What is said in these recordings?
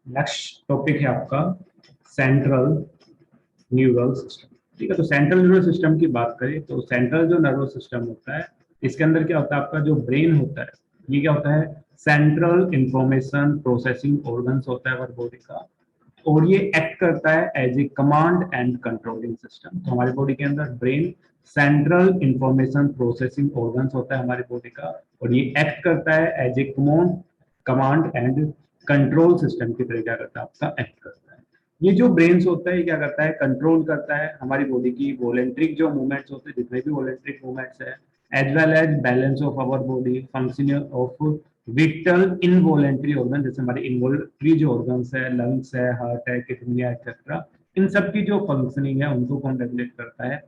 Next topic है आपका central neural system. ठीक है, तो सेंट्रल न्यूरल सिस्टम की बात करें तो सेंट्रल जो नर्वस सिस्टम होता है, इसके अंदर क्या होता है, आपका जो ब्रेन होता है, ये क्या होता है, सेंट्रल इंफॉर्मेशन प्रोसेसिंग ऑर्गन्स होता है हमारी बॉडी का। और ये एक्ट करता है as a command and controlling system. तो हमारी बॉडी के अंदर brain central information processing organs होता है हमारी बॉडी का, और ये एक्ट करता है as a command and control system की तरह क्या करता है, आपका एक्ट करता है। ये जो ब्रेन्स होता है ये क्या करता है, कंट्रोल करता है हमारी बॉडी की वॉलेंट्रिक जो मूवमेंट्स होते हैं, जितने भी वॉलेंट्रिक मूवमेंट्स है, as well as balance of our body, functioning of vital involuntary organ, जैसे हमारे इनवॉलेंट्री जो ऑर्गन्स है, लंग्स है, हार्ट है, किडनी है, एक्सेट्रा, इन सब की जो फंक्शनिंग है उनको कौन रेगुलेट करता है,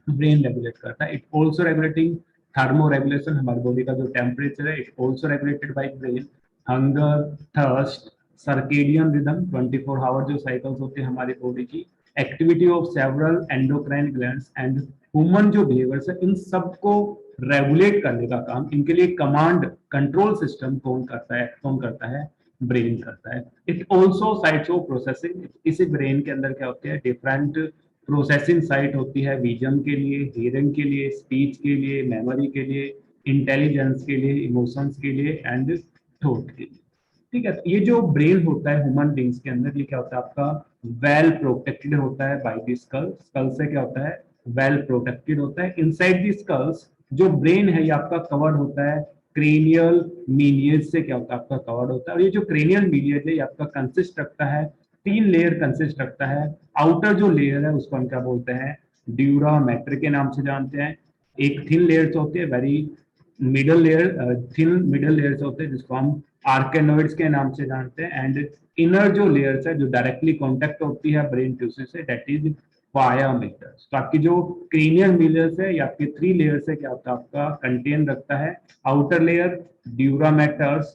ब्रेन रेगुलेट करता है। It also regulating thermo regulation, हमारी बॉडी का जो टेम्परेचर है, it also regulated by brain. Hunger, thirst, circadian rhythm, 24 hour जो साइकिल्स होते हैं हमारी बॉडी की, activity of several endocrine glands and human जो बिहेवियर्स है, इन सबको रेगुलेट करने का काम, इनके लिए कमांड कंट्रोल सिस्टम कौन करता है, ब्रेन करता है। It also sites of processing, इसी ब्रेन के अंदर क्या होते हैं, डिफरेंट प्रोसेसिंग साइट होती है, विजन के लिए, हियरिंग के लिए, स्पीच के लिए, मेमोरी के लिए, इंटेलिजेंस के लिए, इमोशंस के लिए एंड थॉट के लिए। ठीक है, तो ये जो ब्रेन होता है ह्यूमन बींग्स के अंदर, ये क्या होता है आपका, वेल प्रोटेक्टेड होता है बाय द स्कल। स्कल से क्या होता है, वेल प्रोटेक्टेड होता है। इनसाइड द स्कल्स जो ब्रेन है ये आपका कवर्ड होता है क्रेनियल मीनियज से, क्या होता है आपका कवर्ड होता है। और ये जो क्रेनियल मीनियज है ये आपका कंसिस्ट रखता है, 3 लेयर कंसिस्ट रखता है। आउटर जो लेयर है उसको हम क्या बोलते हैं, ड्यूरा मैटर के नाम से जानते हैं। एक थिन लेयर्स होती है, very middle layer, thin middle layers होते हैं जिसको हम आर्केनोइड्स के नाम से जानते हैं। एंड इनर जो लेयर्स है जो डायरेक्टली कांटेक्ट होती है ब्रेन टिश्यू से, दैट इज पाया मेटर्स। तो आपकी जो क्रीनियल मिलर्स है या आपके 3 लेयर से क्या होता है, आपका कंटेन रखता है outer layer dura maters,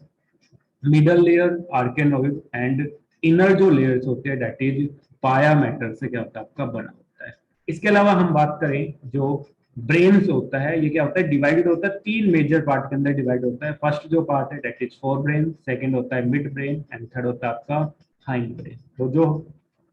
middle layer arachnoid and inner जो लेयर्स होते हैं दैट इज पाया मैटर से क्या होता है, आपका बना होता है। इसके अलावा हम बात करें जो ब्रेन होता है, ये क्या होता है, डिवाइडेड होता है 3 मेजर पार्ट के अंदर डिवाइड होता है। फर्स्ट जो पार्ट है that is fore brain, second होता है मिड ब्रेन एंड थर्ड होता है आपका हाइंड ब्रेन। तो जो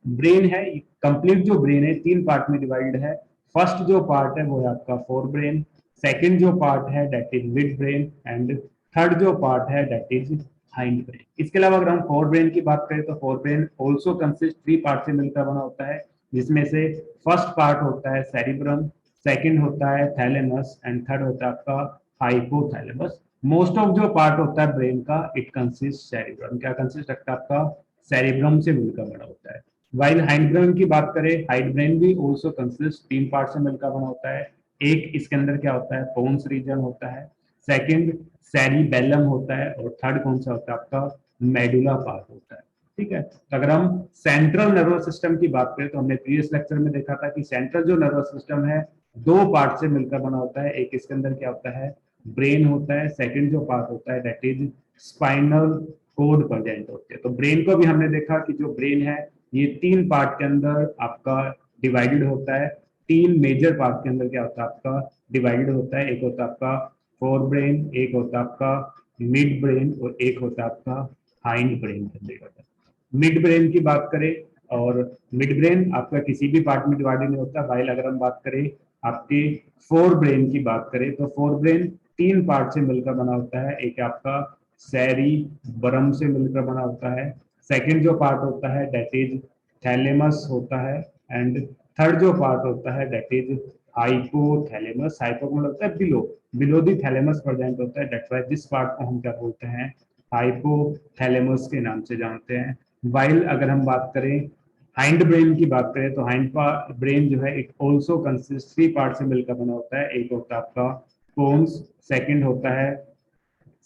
ब्रेन है, कंप्लीट जो ब्रेन है 3 पार्ट में डिवाइड है। फर्स्ट जो पार्ट है वो है आपका फोर ब्रेन, सेकंड जो पार्ट है that is mid brain and third जो पार्ट है दैट इज हाइंड ब्रेन। इसके अलावा अगर हम फोर ब्रेन की बात करें तो fore brain also consist 3 part से मिलकर बना होता है, जिसमें से फर्स्ट पार्ट होता है सेरिब्रम, सेकंड होता है थैलेमस एंड थर्ड होता है आपका हाइपोथैलेमस। मोस्ट ऑफ जो पार्ट होता है ब्रेन का इट कंसिस्ट सेरिब्रम, क्या कंसिस्ट रखता है आपका, सेरिब्रम से मिलकर बना होता है। वाइल हाइंड ब्रेन की बात करें, हाइंड ब्रेन भी ऑल्सो कंसिस्ट 3 पार्ट से मिलकर बना होता है। एक इसके अंदर क्या होता है, पोन्स रीजन होता है, सेकंड सेरिबेलम होता है और थर्ड कौन सा होता है आपका, मेडुला पार्ट होता है। ठीक है, तो अगर हम सेंट्रल नर्वस सिस्टम की बात करें तो हमने प्रीवियस लेक्चर में देखा था कि सेंट्रल जो नर्वस सिस्टम है 2 पार्ट से मिलकर बना होता है। एक इसके अंदर क्या होता है, ब्रेन होता है, सेकंड जो पार्ट होता है that is spinal cord present होते हैं। तो ब्रेन को भी हमने देखा कि जो ब्रेन है ये 3 पार्ट के अंदर आपका डिवाइडेड होता है। 3 मेजर पार्ट के अंदर क्या होता है आपका, डिवाइडेड होता है। एक होता है आपका फोर ब्रेन, एक होता है आपका मिड ब्रेन और एक होता है आपका हाइंड ब्रेन के अंदर होता है। मिड ब्रेन की बात करें और मिड ब्रेन आपका किसी भी पार्ट में डिवाइडेड नहीं होता। वाइल अगर हम बात करें आपके फोर ब्रेन की बात करें तो फोर ब्रेन 3 पार्ट से मिलकर बना होता है। एक आपका सैरी बरम से मिलकर बना होता है, सेकंड जो पार्ट होता है दैट इज थैलेमस होता है एंड थर्ड जो पार्ट होता है दैट इज हाइपोथैलेमस। हाइपो मतलब होता है below, below the thalamus present होता है, दैट्स व्हाई दिस पार्ट को हम क्या बोलते हैं, हाइपोथैलेमस के नाम से जानते हैं। वाइल अगर हम बात करें हाइंड ब्रेन की बात करें तो हाइंड ब्रेन जो है इट ऑल्सो कंसिस्ट 3 पार्ट से मिलकर बना होता है। एक होता है आपका पोन्स, सेकंड होता है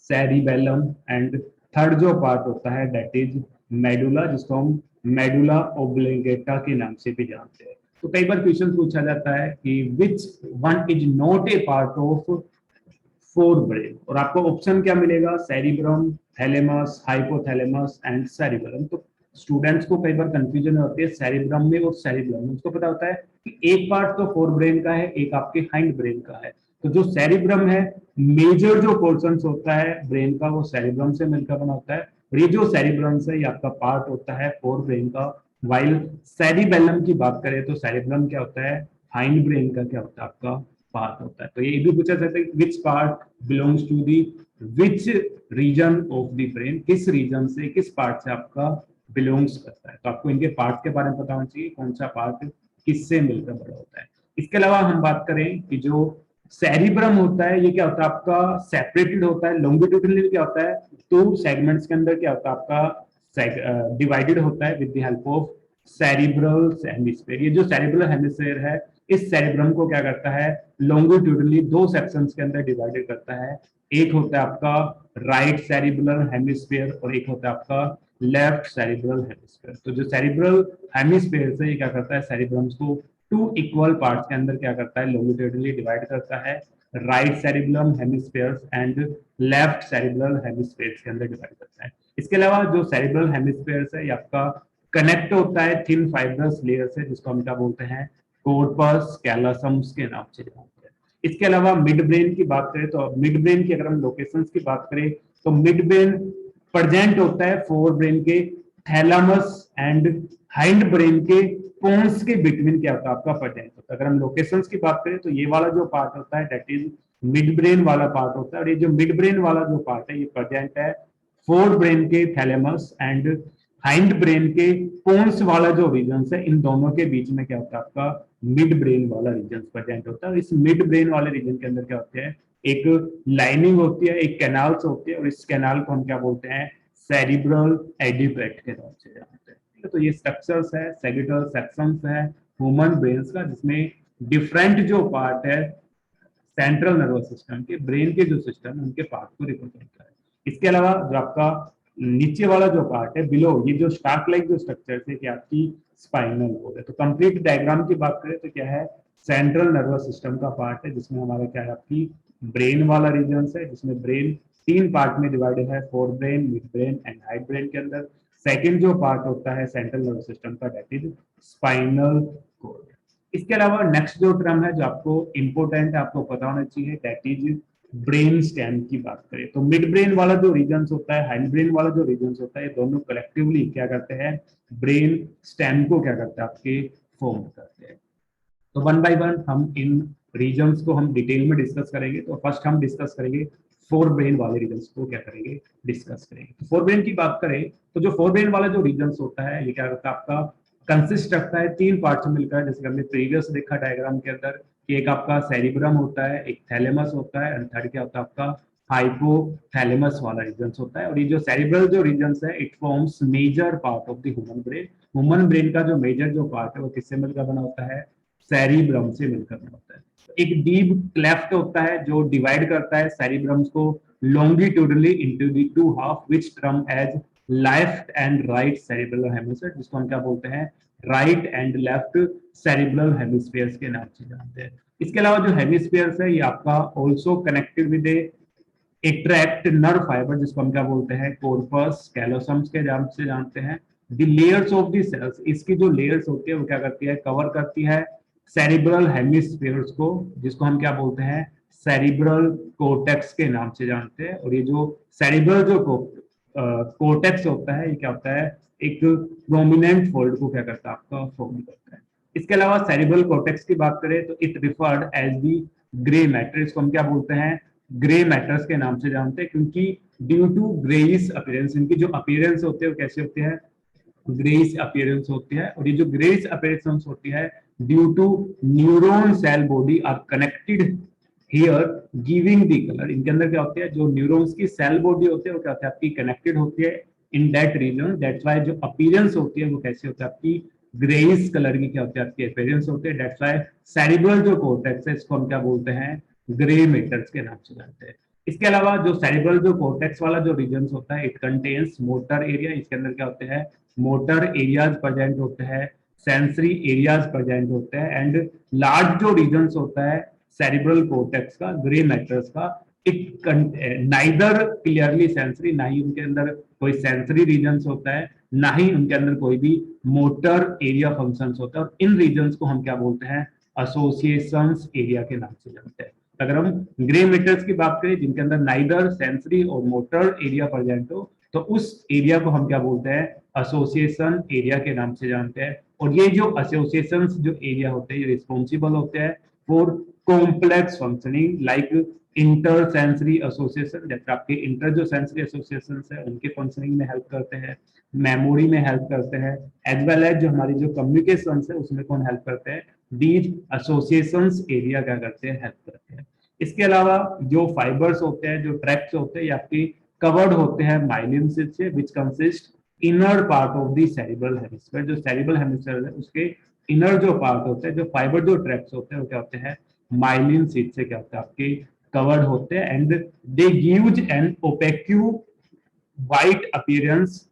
सेरिबेलम एंड थर्ड जो पार्ट होता है दैट इज मेडुला, जिसको हम मेडुला ओब्लिंगेटा के नाम से भी जानते हैं। तो कई बार क्वेश्चन पूछा जाता है कि which one is not a part of fore brain, और आपको ऑप्शन क्या मिलेगा, cerebrum, thalamus, hypothalamus and cerebellum. तो स्टूडेंट्स को कई बार कंफ्यूजन होती है सेरिब्रम में और सेरिबेलम में। उसको पता होता है कि एक पार्ट तो फोर ब्रेन का है, एक आपके हाइंड ब्रेन का है। तो जो सेरिब्रम है, मेजर जो पोर्शन होता है ब्रेन का वो सेरिब्रम से मिलकर बना होता है, और ये जो सेरिब्रम्स है ये आपका पार्ट होता है फोर ब्रेन का। वाइल सेरिबेलम की बात करें तो सेरिब्रम क्या होता है, हाइंड ब्रेन का क्या होता है, आपका पार्ट होता है। तो ये भी पूछा जाता है which part belongs to the which region of the brain, किस रीजन से किस पार्ट से आपका बिलोंग्स करता है। तो आपको इनके पार्ट के बारे में पता होना चाहिए, कौन सा पार्ट किससे मिलकर बड़ा होता है। इसके अलावा हम बात करें कि जो सेरिब्रम होता है ये क्या होता है आपका सेपरेटेड होता है, लॉन्गिट्यूडिनली क्या होता है टू सेगमेंट्स के अंदर क्या होता है आपका डिवाइडेड होता है with the help of cerebral hemisphere. ये जो सेरिब्रल हेमिस्फीयर है इस सेरिब्रम को क्या करता है लॉन्गिट्यूडिनली दो सेक्शंस के अंदर डिवाइडेड करता है। एक होता है आपका राइट सेरिब्रल हेमिस्फीयर और एक होता है आपका लेफ्ट सेरिब्रल हेमिस्फीयर। तो जो सेरिब्रल हेमिस्फीयर है ये क्या करता है सेरिब्रम्स को टू इक्वल पार्ट्स के अंदर क्या करता है लॉन्गिट्यूडिनली डिवाइड करता है, right cerebrum hemispheres and left cerebral hemispheres के अंदर डिवाइड करता है। इसके अलावा जो सेरिब्रल हेमिस्फीयर्स है ये आपका कनेक्ट होता है थिन फाइब्रस लेयर से जिसको हम क्या बोलते हैं कॉर्पस कैलोसम्स के नाम से जानते हैं। इसके अलावा मिड ब्रेन की बात करें तो मिड ब्रेन की अगर हम लोकेशंस की बात करें तो मिड ब्रेन प्रेजेंट होता है फोर ब्रेन के थैलामस एंड हाइंड ब्रेन के पोन्स के बिटवीन क्या होता है आपका प्रेजेंट होता है। अगर हम लोकेशंस की बात करें तो ये वाला जो पार्ट होता है दैट इज मिड ब्रेन वाला पार्ट होता है, और ये जो मिड ब्रेन वाला जो पार्ट है ये प्रेजेंट है फोर ब्रेन के थैलेमस एंड हाइंड ब्रेन के पोन्स वाला जो रीजन है इन दोनों के बीच में क्या होता है आपका मिड ब्रेन वाला रीजन प्रेजेंट होता है। इस मिड ब्रेन वाले रीजन के अंदर क्या होते हैं एक लाइनिंग होती है, एक कैनाल्स होती है, और इस कैनाल को हम क्या बोलते हैं सेरिब्रल एडिपेट के नाम से जानते हैं। ठीक है, तो ये स्ट्रक्चर्स है सेगिटल सेक्शंस है ह्यूमन ब्रेन्स का जिसमें डिफरेंट जो पार्ट है सेंट्रल नर्वस सिस्टम के ब्रेन के जो सिस्टम है उनके पार्ट को रिप्रेजेंट करता है। इसके अलावा जो आपका नीचे वाला जो पार्ट है बिलो ये जो स्टार्क लाइक जो स्ट्रक्चर है कि आपकी स्पाइनल कोड है। तो कंप्लीट डायग्राम की बात करें तो क्या है सेंट्रल नर्वस सिस्टम का पार्ट है जिसमें हमारा क्या है आपकी ब्रेन वाला रीजन है जिसमें ब्रेन तीन पार्ट में डिवाइडेड है fore brain mid brain and hide brain के अंदर। सेकेंड जो पार्ट होता है सेंट्रल नर्वस सिस्टम का दैट इज स्पाइनल कोड। इसके अलावा नेक्स्ट जो टर्म है जो आपको इंपोर्टेंट है आपको पता होना चाहिए दैट इज ब्रेन स्टेम की बात करें तो मिड ब्रेन वाला जो रीजन होता है हाइंड ब्रेन वाला जो रीजन होता है दोनों कलेक्टिवली क्या करते हैं ब्रेन स्टेम को क्या करते हैं आपके फॉर्म करते हैं। तो वन बाय वन हम इन रीजन्स को हम डिटेल में डिस्कस करेंगे। तो फर्स्ट हम डिस्कस करेंगे फोर ब्रेन वाले रीजन्स को क्या करेंगे डिस्कस करेंगे। तो फोर ब्रेन की बात करें तो जो फोर ब्रेन वाला जो रीजन्स होता है ये क्या करता है आपका कंसिस्ट रखता है तीन पार्ट से मिलकर, जैसे हमने प्रीवियस देखा डायग्राम के अंदर कि एक आपका सेरिब्रम होता है, एक थैलेमस होता है, एंड थर्ड क्या होता है आपका हाइपोथैलेमस वाला रीजन होता है। और ये जो सेरिब्रल जो रीजन है it forms major part of the human brain. Human brain का जो मेजर जो पार्ट है वो किससे मिलकर बना होता है सेरिब्रम से मिलकर बना होता है। एक डीप क्लेफ्ट होता है जो डिवाइड करता है सेरिब्रम्स को longitudinally into the two half which term as left and right cerebral hemisphere, जिसको हम क्या बोलते हैं right and left cerebral hemispheres के नाम से जानते हैं। इसके अलावा जो हेमिस्फीयर्स है ये आपका also connected with A tract nerve fibre जिसको हम क्या बोलते हैं कॉर्पस कैलोसम्स के नाम से जानते हैं। The layers of the cells इसकी जो लेयर्स होती है वो क्या करती है कवर करती है सेरिब्रल हेमिस्फीयर्स को जिसको हम क्या बोलते हैं सेरिब्रल कोर्टेक्स के नाम से जानते हैं। और ये जो सेरिब्रल जो कोर्टेक्स होता है ये क्या होता है एक प्रोमिनेंट फोल्ड को क्या करता है आपका फॉर्म करता है। इसके अलावा सेरिब्रल कोर्टेक्स की बात करें तो it referred as the grey matter, इसको हम क्या बोलते हैं ग्रे मैटर्स के नाम से जानते हैं क्योंकि ड्यू टू ग्रेइश अपीयरेंस इनकी जो अपीयरेंस होती है वो कैसे होती है ग्रेइश अपीयरेंस होती है। और ये जो ग्रेइश अपीयरेंस होती है due to neuron cell body are connected here giving the colour. इनके अंदर क्या होती है जो न्यूरॉन्स की सेल बॉडी होती है वो क्या होती है आपकी कनेक्टेड होती है in that region, that's why जो अपीयरेंस होती है वो कैसे होती है आपकी ग्रेइश कलर की क्या होती है आपकी अपीयरेंस होती है। दैट्स व्हाई सेरिब्रल जो कोर्टेक्स है इसको हम क्या बोलते हैं ग्रे मैटर्स के नाम से जानते हैं। इसके अलावा जो सेरिब्रल जो कोर्टेक्स वाला जो रीजन होता है इट कंटेन्स मोटर एरिया, इसके अंदर क्या होते हैं मोटर एरियाज प्रेजेंट होते हैं, सेंसरी एरियाज प्रेजेंट होते हैं, एंड लार्ज जो रीजन होता है सेरिब्रल कोर्टेक्स का ग्रे मैटर्स का इट नाइदर क्लियरली सेंसरी, ना ही उनके अंदर कोई सेंसरी रीजन होता है ना ही उनके अंदर कोई भी मोटर एरिया फंक्शन होता है। और इन रीजन को हम क्या बोलते हैं एसोसिएशन एरिया के नाम से जानते हैं। अगर हम ग्रे मैटर्स की बात करें जिनके अंदर नाइदर सेंसरी और मोटर एरिया प्रेजेंट हो तो उस एरिया को हम क्या बोलते हैं, एसोसिएशन एरिया के नाम से जानते हैं। और ये जो एसोसिएशंस जो एरिया होते हैं, ये रिस्पॉन्सिबल होते हैं for complex functioning like inter sensory association, जैसे आपके इंटर जो सेंसरी एसोसिएशन है उनके फंक्शनिंग में हेल्प करते हैं, मेमोरी में हेल्प करते हैं, एज वेल एज जो हमारी जो कम्युनिकेशन है उसमें कौन हेल्प करते हैं, दीज एसोसिएशंस एरिया क्या करते हैं, हेल्प करते हैं। इसके अलावा जो फाइबर्स होते हैं, जो ट्रैक्स होते हैं, ये आपकी कवर्ड होते हैं माइलिन से, which consist inner part of the cerebral hemisphere. जो सेरिब्रल हेमिस्फीयर है उसके इनर जो पार्ट होते हैं, जो फाइबर जो ट्रैक्स होते हैं, वो क्या होते हैं, माइलिन सीट से क्या होता है, आपके कवर्ड होते हैं, and they gives an opaque white appearance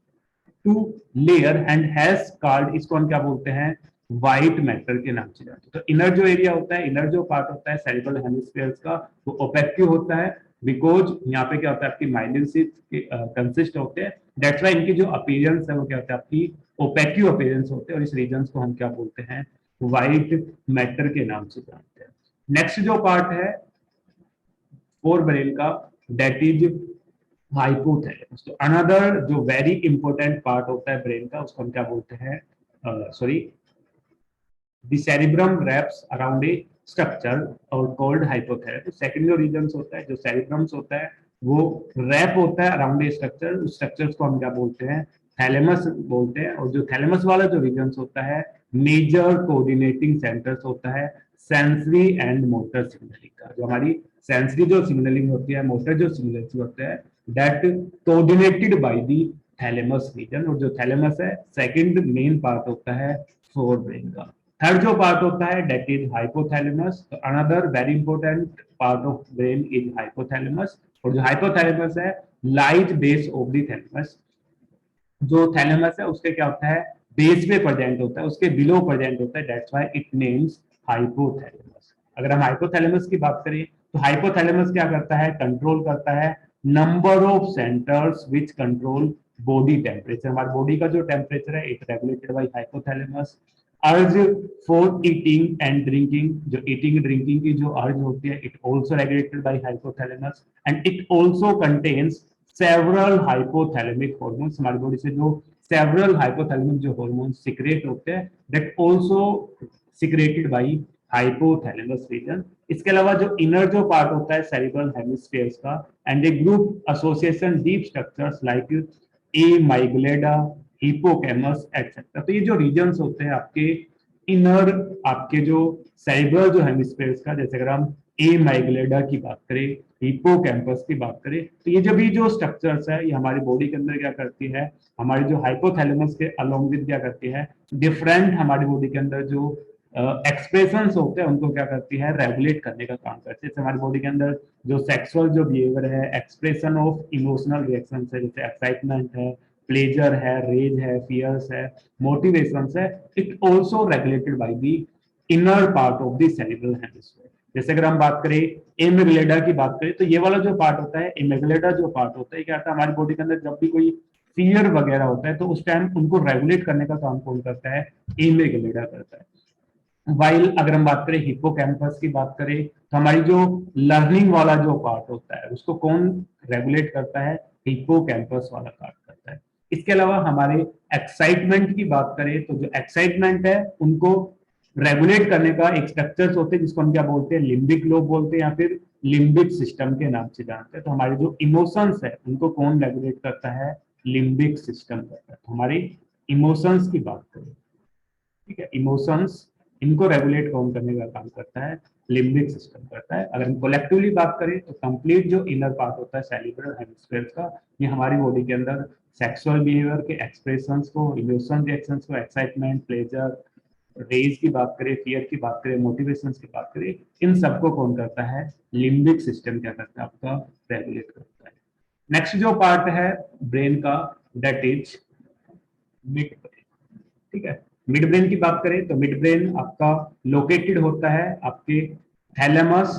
to layer and has called, इसको हम क्या बोलते हैं, व्हाइट मैटर के नाम से जानते हैं। तो इनर जो एरिया होता है, इनर जो पार्ट होता है सेरिब्रल हेमिस्फीयर्स का, वो ओपेक्यू होता है, बिकॉज यहाँ पे क्या होता है, आपकी माइलिन सीट कंसिस्ट होते हैं, दैट्स व्हाई इनकी जो अपीयरेंस है वो क्या होता है, आपकी ओपेक्यू अपीयरेंस होते हैं, और इस रीजन को हम क्या बोलते हैं, व्हाइट मैटर के नाम से जानते हैं। नेक्स्ट जो पार्ट है फोर ब्रेन का, दैट इज हाइपोथैलेमस। तो अनदर जो वेरी इंपॉर्टेंट पार्ट होता है ब्रेन का, उसको हम क्या बोलते हैं, sorry, the cerebrum wraps around a structure और कॉल्ड हाइपोथैलेमस। सेकंड जो रीजन होता है, जो सेरिब्रम्स होता है वो रैप होता है अराउंड ए स्ट्रक्चर, उस स्ट्रक्चर्स को हम क्या बोलते हैं, थैलेमस बोलते हैं। और जो थैलेमस वाला जो रीजन होता है, मेजर कोऑर्डिनेटिंग सेंटर्स होता है सेंसरी एंड मोटर सिग्नलिंग का। जो हमारी सेंसरी जो सिग्नलिंग होती है, मोटर जो सिग्नलिंग होता है, that coordinated by the thalamus region. और जो थैलेमस है सेकंड मेन पार्ट होता है फोर ब्रेन का। थर्ड जो पार्ट होता है दैट इज हाइपोथैलेमस। तो another very important part of brain is hypothalamus. और जो हाइपोथैलेमस है light base of the thalamus. जो थैलेमस है उसके क्या होता है, बेस पे प्रेजेंट होता है, उसके बिलो प्रेजेंट होता है, that's why it names hypothalamus. अगर हम हाइपोथैलेमस की बात करें तो हाइपोथैलेमस क्या करता है, कंट्रोल करता है number of centres which control body temperature. हमारे बॉडी का जो टेम्परेचर है it regulated by hypothalamus. Urge for eating and drinking, जो ईटिंग ड्रिंकिंग की जो अर्ज होती है it also regulated by hypothalamus. And it also contains several hypothalamic hormones. हमारी बॉडी से जो सेवरल हाइपोथैलेमिक जो हॉर्मोन्स सिक्रेट होते हैं, that also secreted by hypothalamus region. इसके अलावा जो इनर जो पार्ट होता है सेरिब्रल हेमिस्फीयर्स का, and a group association deep structures like amygdala, hippocampus etcetera. तो ये जो रीजन्स होते हैं आपके इनर, आपके जो सेरिब्रल जो हेमिस्फीयर्स का, जैसे अगर हम ए माइग्लेडा की बात करें, हिपोकैम्पस की बात करें, तो ये जो भी जो स्ट्रक्चर्स है ये हमारी बॉडी के अंदर क्या करती है, हमारी जो हाइपोथैलेमस के अलोंग विद क्या करती है, डिफरेंट हमारी बॉडी के अंदर जो एक्सप्रेशंस होते हैं उनको क्या करती है, रेगुलेट करने का काम करती है। जैसे हमारी बॉडी के अंदर जो सेक्सुअल जो बिहेवियर है, एक्सप्रेशन ऑफ इमोशनल रिएक्शन है, जैसे एक्साइटमेंट है, प्लेजर है, रेज है, फियर्स है, मोटिवेशन है, it also regulated by the inner part of the cerebral hemisphere. जैसे अगर हम बात करें एमिग्लेडा की बात करें, तो ये वाला जो पार्ट होता है, एमिग्लेडा जो पार्ट होता है, क्या होता है, हमारी बॉडी के अंदर जब भी कोई फियर वगैरह होता है तो उस टाइम उनको रेगुलेट करने का काम कौन करता है, एमिग्लेडा करता है। वाइल अगर हम बात करें हिप्पोकैम्पस की बात करें, तो हमारी जो लर्निंग वाला जो पार्ट होता है उसको कौन रेगुलेट करता है, हिप्पोकैम्पस वाला पार्ट करता है। इसके अलावा हमारे एक्साइटमेंट की बात करें तो जो एक्साइटमेंट है उनको रेगुलेट करने का एक स्ट्रक्चर्स होते हैं जिसको हम क्या बोलते हैं, लिम्बिक लोब बोलते हैं या फिर लिम्बिक सिस्टम के नाम से जानते हैं। तो हमारे जो इमोशंस है उनको कौन रेगुलेट करता है, लिम्बिक सिस्टम करता है। तो हमारी इमोशंस की बात करें, ठीक है, इमोशंस इनको रेगुलेट कौन करने का काम करता है, लिम्बिक सिस्टम करता है। अगर हम कलेक्टिवली बात करें तो कंप्लीट जो इनर पार्ट होता है सेरिब्रल हेमिस्फीयर का, ये हमारी बॉडी के अंदर सेक्सुअल बिहेवियर के एक्सप्रेशंस को, इमोशन रिएक्शंस को, एक्साइटमेंट, प्लेजर, रेज की बात करें, फियर की बात करें, मोटिवेशन की बात करें, इन सबको कौन करता है, लिम्बिक सिस्टम क्या करता है, आपका रेगुलेट करता है। नेक्स्ट जो पार्ट है ब्रेन का, दैट इज मिड ब्रेन। ठीक है, मिड ब्रेन की बात करें तो मिड ब्रेन आपका लोकेटेड होता है आपके thalamus,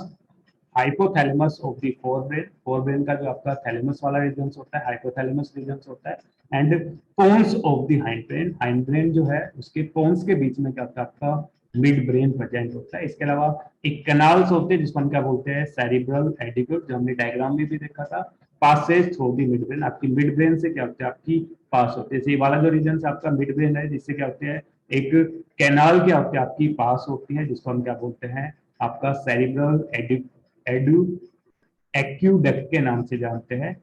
hypothalamus of the fore brain. Four brain का जो आपका थैलेमस वाला रीजन होता है, हाइपोथैलेमस रीजन होता है, and pons of the hind brain. Hind brain जो है उसके पोन्स के बीच में क्या होता है, आपका मिड ब्रेन प्रेजेंट होता है। इसके अलावा एक कैनाल्स होते हैं जिसको हम क्या बोलते हैं, सेरिब्रल एडिक्यूट, जो हमने डायग्राम में भी देखा था, Passage through the mid brain. आपकी मिड ब्रेन से क्या होता है, आपकी पास होते हैं। ये वाला जो रीजन आपका मिड ब्रेन है, जिससे क्या होते हैं, एक कैनाल क्या होती है आपकी पास होती है, जिसको हम क्या बोलते हैं, आपका सेरिब्रल एडू एक्यूडक्ट के नाम से जानते हैं।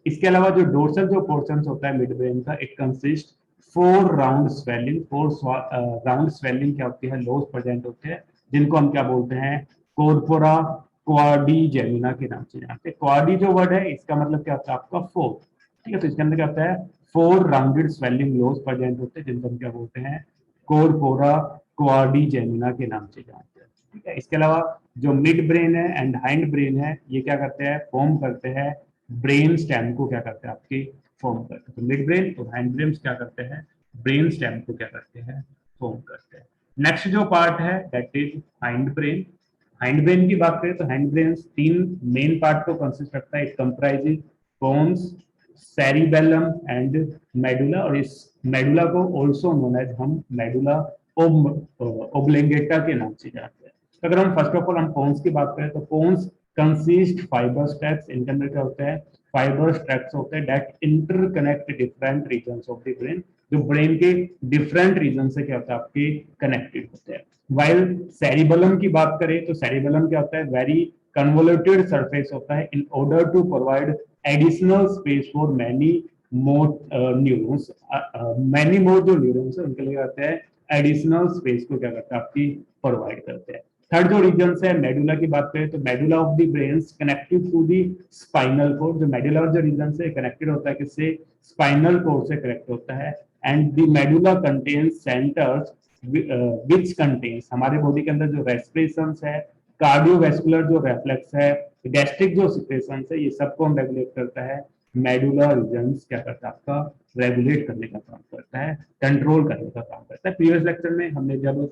इसके अलावा जो डोर्सल जो पोर्शन होता है मिड ब्रेन का, it consist four round swelling. Round swelling क्या होती है, लोस प्रेजेंट होते हैं, जिनको हम क्या बोलते हैं, कोर्पोरा क्वाड्रिजेमिना के नाम से जानते हैं। क्वाडी जो वर्ड है, इसका मतलब क्या होता है आपका फोर। ठीक है, तो इसके अंदर क्या होता है, four rounded swelling loss present होते हैं, जिनको हम क्या बोलते हैं, कोर्पोरा क्वाड्रिजेमिना के नाम से जानते हैं। ठीक है, इसके अलावा जो मिड ब्रेन है एंड हाइंड ब्रेन है, ये क्या करते हैं, फॉर्म करते हैं ब्रेन स्टेम को, क्या करते हैं आपकी फॉर्म करते हैं। तो मिड ब्रेन और हाइंड ब्रेन क्या करते हैं, ब्रेन स्टेम को क्या करते हैं, फॉर्म करते हैं। नेक्स्ट जो पार्ट है that is hind brain. Hind brain की बात करें तो हाइंड ब्रेन तीन मेन पार्ट को कंसिस्ट करता है। It comprises pons, cerebellum and medulla, और इस मेडुला को ऑल्सो नोन एज हम मेडुला ओब्लिंगेटा के नाम से जानते हैं। तो अगर हम फर्स्ट ऑफ ऑल हम पोन्स की बात करें तो पोन्स कंसिस्ट फाइबर ट्रैक्ट्स, इनके अंदर क्या होता है, फाइबर ट्रैक्ट्स होते हैं that interconnect different regions of the brain, जो ब्रेन के डिफरेंट रीजन से क्या होता है आपके कनेक्टेड होते हैं। वाइल सेरिबेलम की बात करें तो सेरिबेलम क्या होता है, वेरी कन्वोल्यूटेड सरफेस होता है in order to provide additional space for many more neurons. Many more जो न्यूरॉन्स है उनके लिए कहते हैं एडिशनल स्पेस को क्या करते हैं आपकी प्रोवाइड करते हैं। थर्ड जो रीजन है मेडुला की बात करें तो medulla of the brain connected to the spinal cord. जो मेडुला जो रीजन से कनेक्टेड होता है किससे, स्पाइनल कोड से कनेक्ट होता है। And the medulla contains centres which contains, हमारे बॉडी के अंदर जो रेस्पिरेशन है, कार्डियोवैस्कुलर जो रेफ्लेक्स है, गैस्ट्रिक जो सिक्रेशन है, ये सबको हम रेगुलेट करता है। मेडुला रीजन क्या करता है आपका, रेगुलेट करने का काम करता है, कंट्रोल करने का काम करता है। प्रीवियस लेक्चर में हमने जब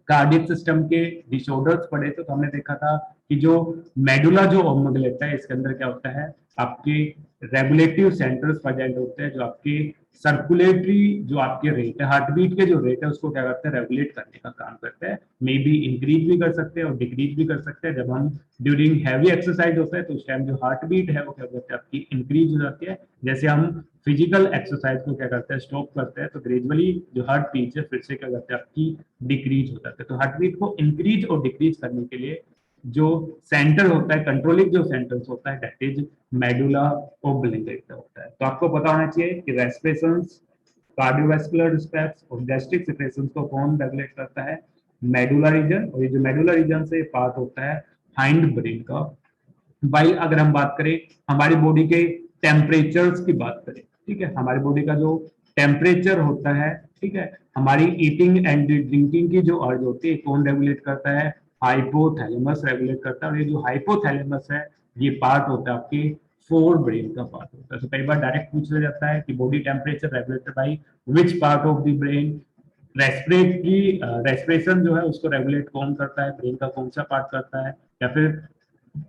कार्डियक सिस्टम के डिसऑर्डर्स पढ़े थे तो हमने देखा था कि जो मेडुला जो ओब्लिंगेटा है, इसके अंदर क्या होता है, आपके रेगुलेटिव सेंटर्स प्रेजेंट होते हैं, जो आपके सर्कुलेटरी जो आपके रेट है, हार्ट बीट के जो रेट है उसको क्या करते हैं, रेगुलेट करने का काम करते हैं। मे बी इंक्रीज भी कर सकते हैं और डिक्रीज भी कर सकते हैं। जब हम ड्यूरिंग हैवी एक्सरसाइज होता है तो उस टाइम जो हार्ट बीट है वो क्या करते हैं आपकी इंक्रीज हो जाती है। जैसे हम फिजिकल एक्सरसाइज को क्या करते हैं, स्टॉप करते हैं, तो ग्रेजुअली जो हार्ट बीट है फिर से क्या करते हैं आपकी डिक्रीज हो जाता है। तो हार्ट बीट को इंक्रीज और डिक्रीज करने के लिए जो सेंटर होता है, कंट्रोलिंग जो सेंटर्स होता है, दैट इज मेडुला ओब्लिंगेटा होता है। तो आपको पता होना चाहिए कि रेस्पिरेशंस, कार्डियोवैस्कुलर रिस्पेक्ट्स और गैस्ट्रिक सिक्रेशंस को कौन रेगुलेट करता है, मेडुला रीजन। और ये जो मेडुला रीजन से पार्ट होता है हाइंड ब्रेन का। वाइल अगर हम बात करें हमारी बॉडी के टेम्परेचर्स की बात करें, ठीक है, हमारी बॉडी का जो टेम्परेचर होता है, ठीक है, हमारी ईटिंग एंड ड्रिंकिंग की जो अर्ज होती है कौन रेगुलेट करता है, हाइपोथैलेमस रेगुलेट करता है। और ये जो हाइपोथैलेमस है ये पार्ट होता है आपके फोर ब्रेन का पार्ट होता है। तो कई बार डायरेक्ट पूछ लिया जाता है कि body temperature regulated by which part of the brain. Respiratory respiration जो है उसको रेगुलेट कौन करता है, ब्रेन का कौन सा पार्ट करता है, या फिर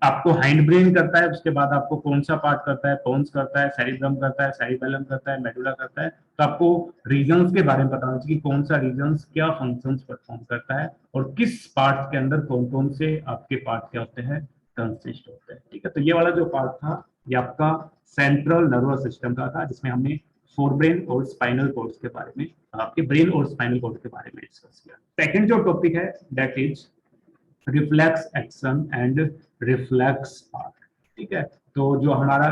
आपको हाइंड ब्रेन करता है, उसके बाद आपको कौन सा पार्ट करता है, पोन्स करता है, सेरिब्रम करता है, सेरिबेलम करता है, मेडुला करता है। तो आपको रीजन्स के बारे में पता होना चाहिए कि कौन सा रीजन्स क्या फंक्शंस परफॉर्म करता है और किस पार्ट के अंदर कौन कौन से आपके पार्ट क्या होते हैं, कंसिस्ट होते हैं। ठीक है, तो ये वाला जो पार्ट था ये आपका सेंट्रल नर्वस सिस्टम का था, जिसमें हमने फोर ब्रेन और स्पाइनल कोर्ड्स के बारे में, आपके ब्रेन और स्पाइनल कोर्ड के बारे में डिस्कस किया। सेकंड जो टॉपिक है that is reflex action and reflex arc. ठीक है, तो जो हमारा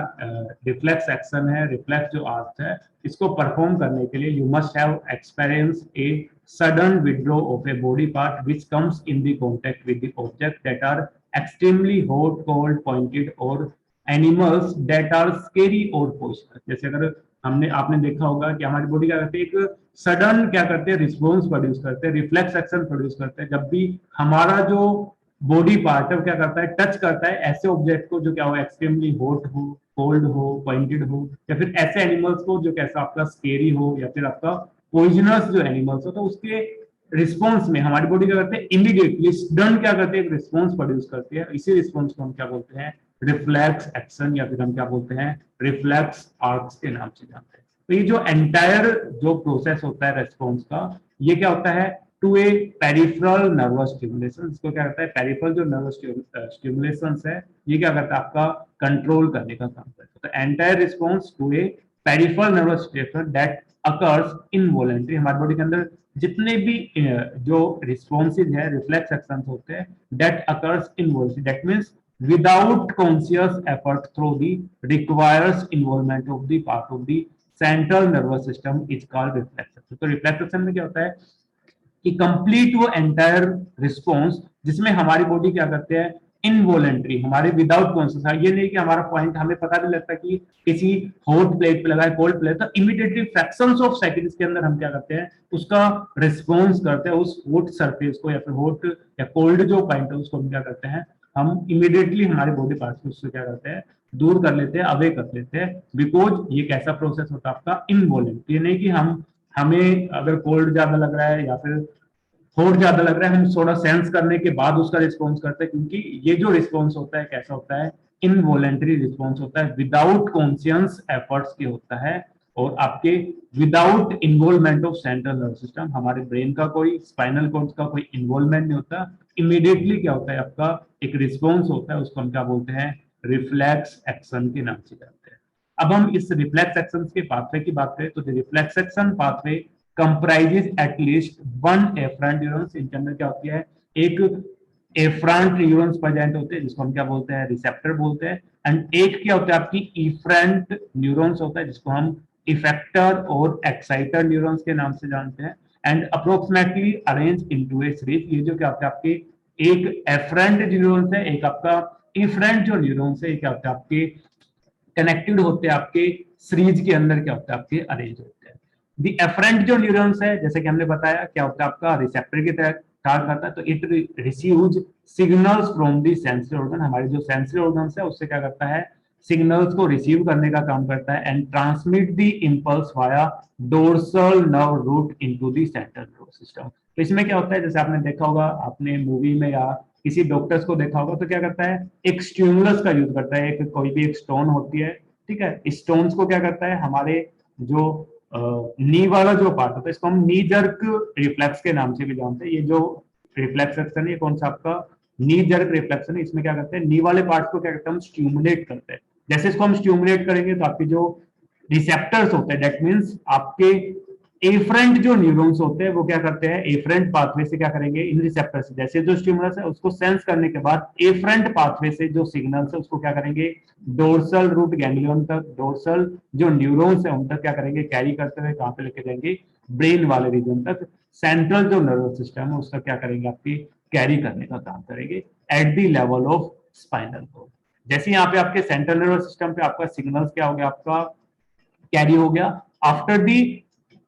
रिफ्लेक्स एक्शन है, रिफ्लेक्स जो आर्ट है, इसको परफॉर्म करने के लिए you must have experience a sudden withdraw of a body part which comes in the contact with the object that are extremely hot, cold, pointed और एनिमल्स दैट आर स्केरी और poisonous. जैसे अगर हमने आपने देखा होगा कि हमारी बॉडी क्या करती है, एक सडन क्या करते हैं, रिस्पॉन्स प्रोड्यूस करते हैं, रिफ्लेक्स एक्शन प्रोड्यूस करते हैं जब भी हमारा जो बॉडी पार्ट है क्या करता है, टच करता है ऐसे ऑब्जेक्ट को जो क्या हो, एक्सट्रीमली हॉट हो, कोल्ड हो, पॉइंटेड हो, या फिर ऐसे एनिमल्स को जो कैसा आपका स्केरी हो या फिर आपका पॉइजनस जो एनिमल्स हो। तो उसके रिस्पॉन्स में हमारी बॉडी क्या करते हैं, इमीडिएटली सडन क्या करते हैं, एक रिस्पॉन्स प्रोड्यूस करती है। इसी रिस्पॉन्स को हम क्या बोलते हैं, रिफ्लेक्स एक्शन, या फिर हम क्या बोलते हैं, रिफ्लेक्स आर्ट्स के नाम से जानते हैं। तो ये जो एंटायर जो प्रोसेस होता है रेस्पॉन्स का, ये क्या होता है, to a peripheral nervous stimulation. इसको क्या करता है, पेरिफेरल जो नर्वस स्टिमुलेशन है ये क्या करता है, आपका कंट्रोल करने का काम करता है। तो entire response to a peripheral nervous stimulation that occurs involuntary, हमारी बॉडी के अंदर जितने भी जो रिस्पॉन्सेज है, रिफ्लेक्स एक्शन होते हैं, that occurs involuntary, that means without conscious effort through the requires involvement of the part of the central nervous system is called reflex। तो रिफ्लेक्शन में क्या होता है कि कंप्लीट वो एंटायर रिस्पॉन्स जिसमें हमारी बॉडी क्या करते हैं, इनवॉलेंट्री, हमारे विदाउट कॉन्शियस, ये नहीं कि हमारा पॉइंट हमें पता भी लगता कि किसी हॉट प्लेट पे लगा है, कोल्ड प्लेट, तो इमीडिएटली फ्रैक्शंस ऑफ सेकंड्स के अंदर हम क्या करते हैं, उसका रिस्पॉन्स करते हैं, उस हॉट सरफेस को या फिर हॉट या कोल्ड जो पॉइंट है उसको हम क्या करते हैं, हम इमीडिएटली हमारे बॉडी पार्ट को उससे क्या करते हैं, दूर कर लेते हैं, अवे कर लेते हैं, बिकॉज ये कैसा प्रोसेस होता है आपका, इनवॉलेंट। ये नहीं कि हम हमें अगर कोल्ड ज्यादा लग रहा है या फिर हॉट ज्यादा लग रहा है, हम थोड़ा सेंस करने के बाद उसका रिस्पॉन्स करते हैं, क्योंकि ये जो रिस्पॉन्स होता है कैसा होता है, इनवॉलेंटरी रिस्पॉन्स होता है, विदाउट कॉन्शियस एफर्ट्स के होता है, और आपके without involvement of central nervous system, हमारे ब्रेन का कोई, स्पाइनल कॉर्ड का कोई इन्वॉल्वमेंट नहीं होता, इमीडिएटली क्या होता है आपका एक रिस्पॉन्स होता है, उसको हम क्या बोलते हैं, रिफ्लेक्स एक्शन के नाम से जानते हैं। अब हम इस रिफ्लेक्स एक्शन के पाथवे की बात करें तो reflex action pathway comprises at least one afferent neurons. इनके अंदर क्या होती है, एक एफरेंट न्यूरॉन्स प्रेजेंट होते हैं जिसको हम क्या बोलते हैं, रिसेप्टर बोलते हैं, एंड एक क्या होता है आपकी इफरेंट न्यूरॉन्स होता है जिसको हम इफेक्टर और एक्साइटर न्यूरॉन्स के नाम से जानते हैं, and approximately arrange into A series. ये जो क्या होता है आपके एक एफरेंट न्यूरॉन्स है, एक आपका इफरेंट जो न्यूरॉन्स है, क्या होता है आपके कनेक्टेड होते हैं, आपके सीरीज के अंदर क्या होता है आपके अरेंज होते हैं। दी एफरेंट जो न्यूरॉन्स है, जैसे कि हमने बताया क्या होता है आपका रिसेप्टर की तरह कार्य करता है, तो it receives signals from the sensory organ, हमारे जो सेंसरी ऑर्गन्स है उससे क्या करता है, सिग्नल्स को रिसीव करने का काम करता है, and transmit the impulse via dorsal nerve root into the central nervous system. तो इसमें क्या होता है, जैसे आपने देखा होगा, आपने मूवी में या किसी डॉक्टर्स को देखा होगा, तो क्या करता है, एक स्टिमुलस का यूज करता है, एक कोई भी एक स्टोन होती है, ठीक है, स्टोन्स को क्या करता है, हमारे जो नी वाला जो पार्ट होता है इसको हम नी जर्क रिफ्लेक्स के नाम से भी जानते हैं। ये जो रिफ्लेक्स एक्शन है कौन सा आपका, नी जर्क रिफ्लेक्शन है, इसमें क्या करते हैं, नी वाले पार्ट को क्या करते हैं, हम स्टिमुलेट करते हैं। जैसे इसको हम स्टिमुलेट करेंगे तो आपके जो रिसेप्टर्स होते हैं, दैट मीन्स आपके एफरेंट जो न्यूरॉन्स होते हैं वो क्या करते हैं, एफरेंट पाथवे से क्या करेंगे, इन रिसेप्टर से, जैसे जो स्टिमुलस है उसको सेंस करने के बाद एफरेंट पाथवे से जो सिग्नल्स है उसको क्या करेंगे, डोर्सल रूट गैंग्लियन तक, डोर्सल जो न्यूरॉन्स है उन तक क्या करेंगे, कैरी करते हुए कहां पे लेके जाएंगे, ब्रेन वाले रीजन तक, सेंट्रल जो नर्वस सिस्टम है उसका क्या करेंगे, आपकी कैरी करने का काम करेंगे at the level of spinal cord. जैसे यहाँ पे आपके सेंट्रल नर्वस सिस्टम पे आपका सिग्नल्स क्या हो गया, आपका कैरी हो गया, after the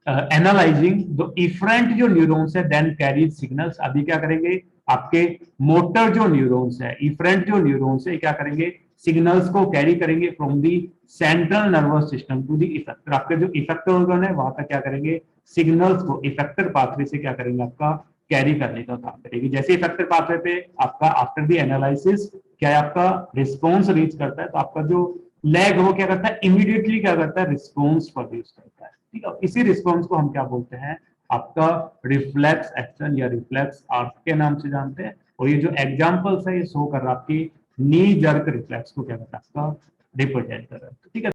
analysing the efferent जो न्यूरॉन्स है देन कैरी सिग्नल्स। अभी क्या करेंगे, आपके मोटर जो न्यूरॉन्स है, इफरेंट जो न्यूरॉन्स है क्या करेंगे, सिग्नल्स को कैरी करेंगे from the central nervous system to the effector. आपके जो इफेक्टर ऑर्गन है वहां तक क्या करेंगे, सिग्नल्स को इफेक्टर पाथवे से क्या करेंगे, आपका कैरी करने का काम करेगी। जैसे इफेक्टर पाथवे पे आपका आफ्टर दी एनालिसिस क्या है, आपका रिस्पॉन्स रीच करता है, तो आपका जो लेग वो क्या करता है, इमीडिएटली क्या करता है, रिस्पॉन्स प्रोड्यूस करता है, ठीक है। इसी रिस्पॉन्स को हम क्या बोलते हैं, आपका रिफ्लेक्स एक्शन या रिफ्लेक्स आर्ट के नाम से जानते हैं। और ये जो एग्जांपल्स है ये शो कर रहा है आपकी नी जर्क रिफ्लेक्स को क्या करता है, आपका रिप्रेजेंट कर रहा है, ठीक है।